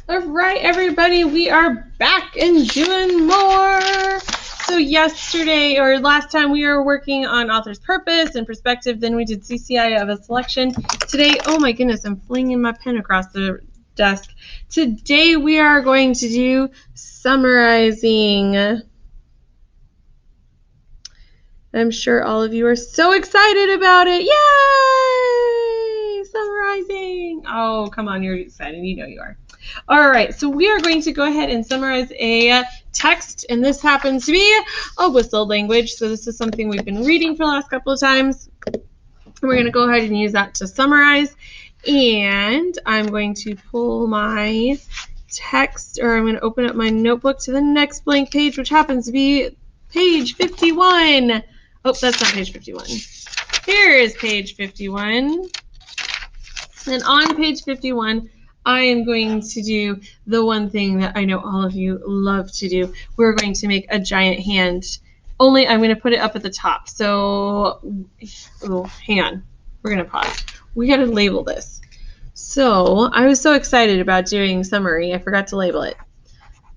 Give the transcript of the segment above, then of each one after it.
All right, everybody, we are back and doing more. So yesterday, or last time, we were working on author's purpose and perspective. Then we did CCI of a selection. Today, oh my goodness, I'm flinging my pen across the desk. Today, we are going to do summarizing. I'm sure all of you are so excited about it. Yay! Summarizing. Oh, come on, you're excited. You know you are. All right, so we are going to go ahead and summarize a text, and this happens to be a whistled language. So this is something we've been reading for the last couple of times. We're going to go ahead and use that to summarize, and I'm going to pull my text, or I'm going to open up my notebook to the next blank page, which happens to be page 51. Oh, that's not page 51. Here is page 51. And on page 51, I am going to do the one thing that I know all of you love to do. We're going to make a giant hand. Only I'm going to put it up at the top. So, hang on. We're going to pause. We got to label this. So, I was so excited about doing summary, I forgot to label it.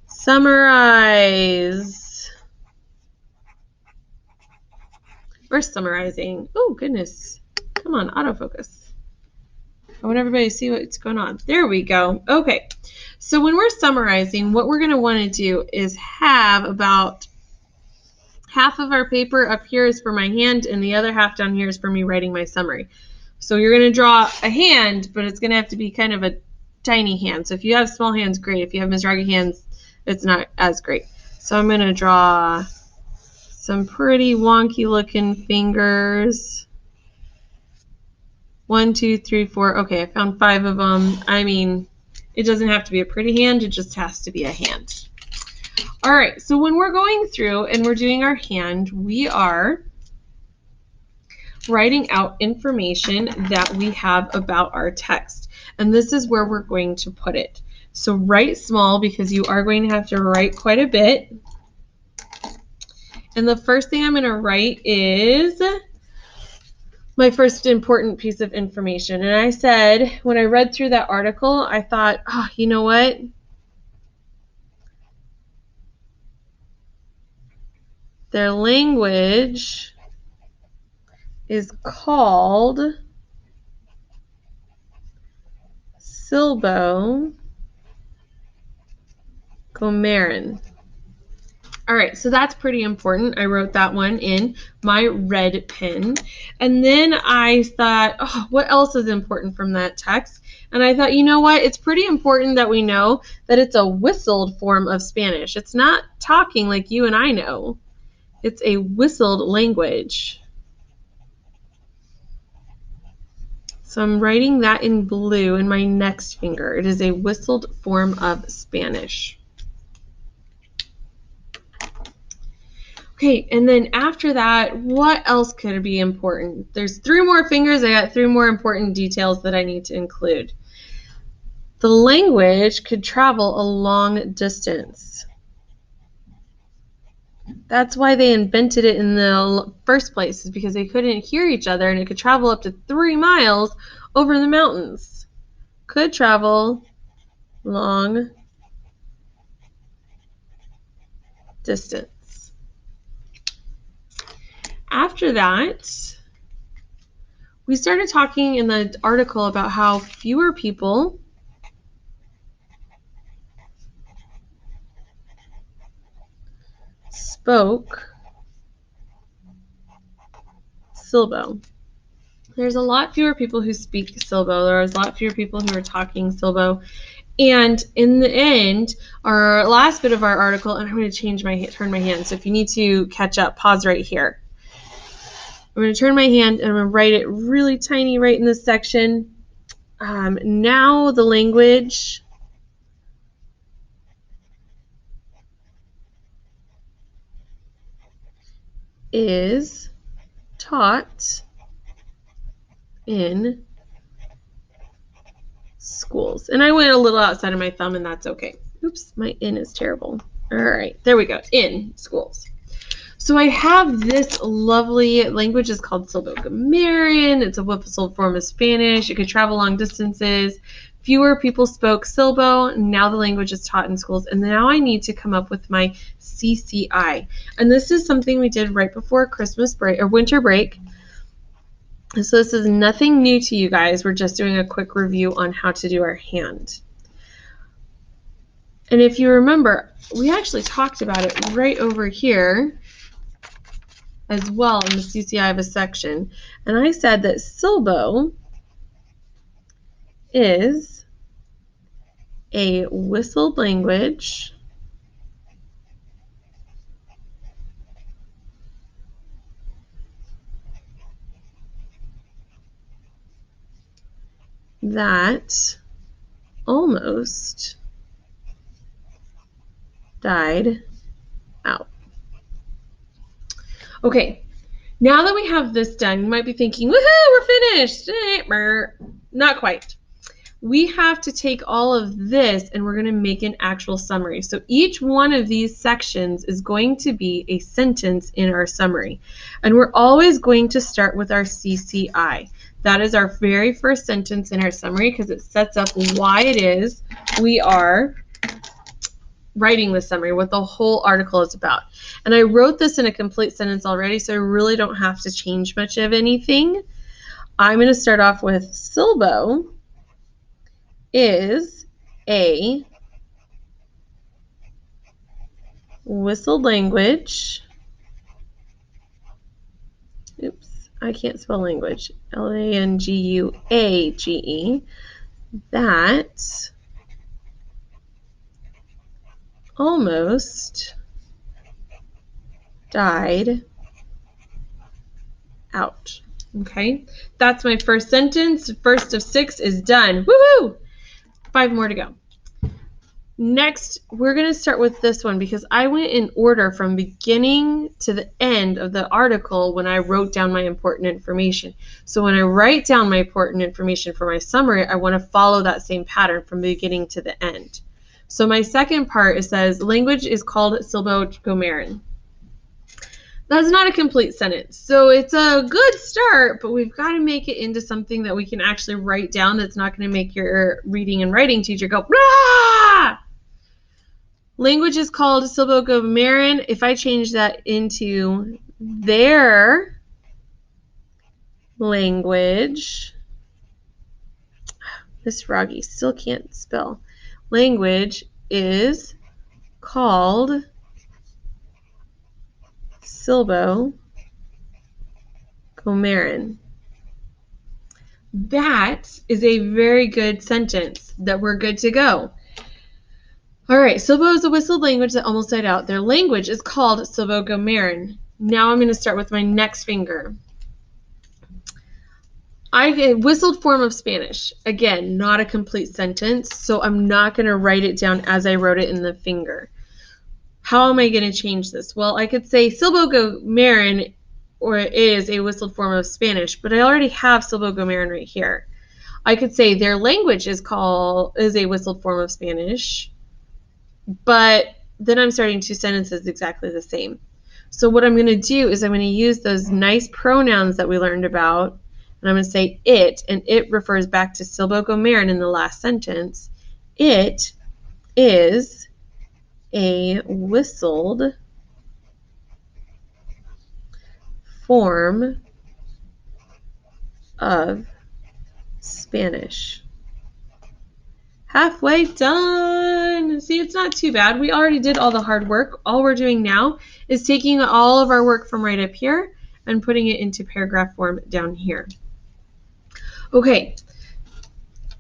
Summarize. Or summarizing. Oh, goodness. Come on, autofocus. I want everybody to see what's going on. There we go. Okay. So when we're summarizing, what we're going to want to do is have about half of our paper up here is for my hand, and the other half down here is for me writing my summary. So you're going to draw a hand, but it's going to have to be kind of a tiny hand. So if you have small hands, great. If you have Mizrahi hands, it's not as great. So I'm going to draw some pretty wonky looking fingers. 1, 2, 3, 4. Okay, I found 5 of them. I mean, it doesn't have to be a pretty hand. It just has to be a hand. All right, so when we're going through and we're doing our hand, we are writing out information that we have about our text. And this is where we're going to put it. So write small because you are going to have to write quite a bit. And the first thing I'm going to write is my first important piece of information. And I said, when I read through that article, I thought, oh, you know what? Their language is called Silbo-Gomeran. All right, so that's pretty important. I wrote that one in my red pen. And then I thought, oh, what else is important from that text? And I thought, you know what? It's pretty important that we know that it's a whistled form of Spanish. It's not talking like you and I know. It's a whistled language. So I'm writing that in blue in my next finger. It is a whistled form of Spanish. Okay, and then after that, what else could be important? There's 3 more fingers. I got 3 more important details that I need to include. The language could travel a long distance. That's why they invented it in the first place, is because they couldn't hear each other, and it could travel up to 3 miles over the mountains. Could travel long distance. After that, we started talking in the article about how fewer people spoke Silbo. There's a lot fewer people who speak Silbo. There's a lot fewer people who are talking Silbo. And in the end, our last bit of our article, and I'm going to turn my hand. So if you need to catch up, pause right here. I'm going to turn my hand and I'm going to write it really tiny right in this section. Now the language is taught in schools. And I went a little outside of my thumb, and that's okay. Oops, my in is terrible. All right, there we go. In schools. So I have this lovely language. It's called Silbo-Gomeran. It's a whistled form of Spanish. It could travel long distances. Fewer people spoke Silbo. Now the language is taught in schools. And now I need to come up with my CCI. And this is something we did right before Christmas break or winter break. So this is nothing new to you guys. We're just doing a quick review on how to do our hand. And if you remember, we actually talked about it right over here as well in the CCI of a section. And I said that Silbo is a whistled language that almost died out. Okay, now that we have this done, you might be thinking, woohoo, we're finished. Not quite. We have to take all of this and we're going to make an actual summary. So each one of these sections is going to be a sentence in our summary. And we're always going to start with our CCI. That is our very first sentence in our summary because it sets up why it is we are writing the summary, what the whole article is about. And I wrote this in a complete sentence already, so I really don't have to change much of anything. I'm going to start off with Silbo is a whistled language. Oops, I can't spell language. Language that almost died out. Okay, that's my first sentence. First of 6 is done. Woohoo! 5 more to go. Next, we're going to start with this one because I went in order from beginning to the end of the article when I wrote down my important information. So when I write down my important information for my summary, I want to follow that same pattern from the beginning to the end. So my second part, it says, language is called Silbo-Gomerran. That's not a complete sentence. So it's a good start, but we've got to make it into something that we can actually write down that's not going to make your reading and writing teacher go, rah! Language is called Silbo-Gomerran. If I change that into their language, Miss Froggy still can't spell. Language is called Silbo-Gomerran. That is a very good sentence that we're good to go. All right, Silbo is a whistled language that almost died out. Their language is called Silbo-Gomerran. Now I'm going to start with my next finger. A whistled form of Spanish. Again, not a complete sentence, so I'm not going to write it down as I wrote it in the finger. How am I going to change this? Well, I could say Silbo-Gomerran or is a whistled form of Spanish, but I already have Silbo-Gomerran right here. I could say their language is a whistled form of Spanish, but then I'm starting 2 sentences exactly the same. So what I'm going to do is I'm going to use those nice pronouns that we learned about, and I'm going to say it, and it refers back to Silbo-Gomerran in the last sentence. It is a whistled form of Spanish. Halfway done. See, it's not too bad. We already did all the hard work. All we're doing now is taking all of our work from right up here and putting it into paragraph form down here. Okay,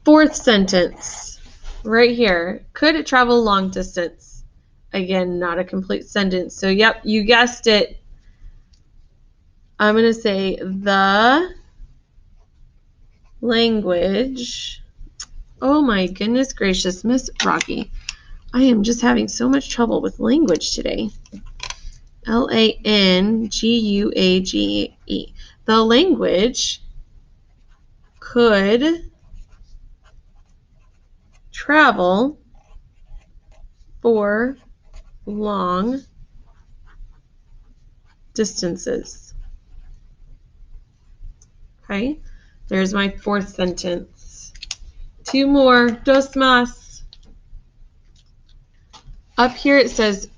4th sentence right here. Could it travel long distance? Again, not a complete sentence. So, yep, you guessed it. I'm going to say the language. Oh my goodness gracious, Miss Rocky. I am just having so much trouble with language today. Language. The language could travel for long distances. Okay, there's my 4th sentence. 2 more. Dos más. Up here it says,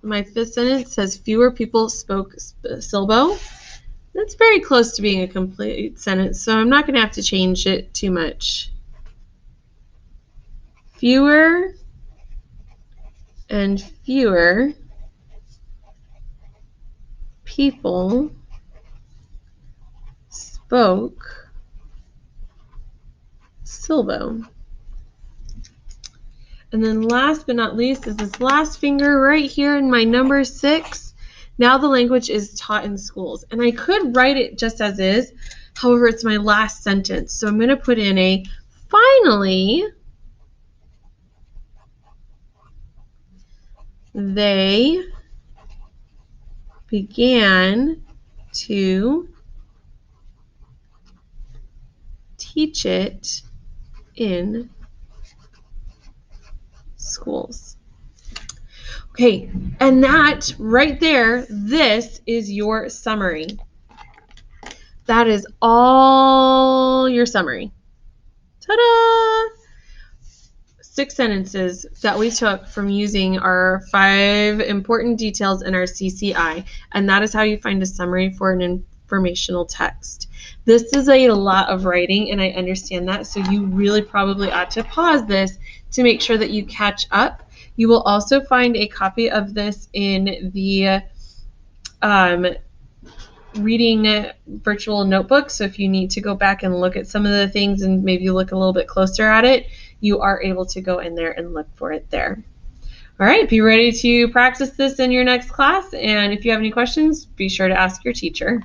my 5th sentence says fewer people spoke Silbo. That's very close to being a complete sentence, so I'm not going to have to change it too much. Fewer and fewer people spoke Silbo. And then last but not least is this last finger right here in my number 6. Now the language is taught in schools. And I could write it just as is. However, it's my last sentence. So I'm going to put in a finally they began to teach it in schools. Okay, and that right there, this is your summary. That is all your summary. Ta-da! 6 sentences that we took from using our 5 important details in our CCI, and that is how you find a summary for an informational text. This is a lot of writing, and I understand that, so you really probably ought to pause this to make sure that you catch up. You will also find a copy of this in the reading virtual notebook, so if you need to go back and look at some of the things and maybe look a little bit closer at it, you are able to go in there and look for it there. All right, be ready to practice this in your next class, and if you have any questions, be sure to ask your teacher.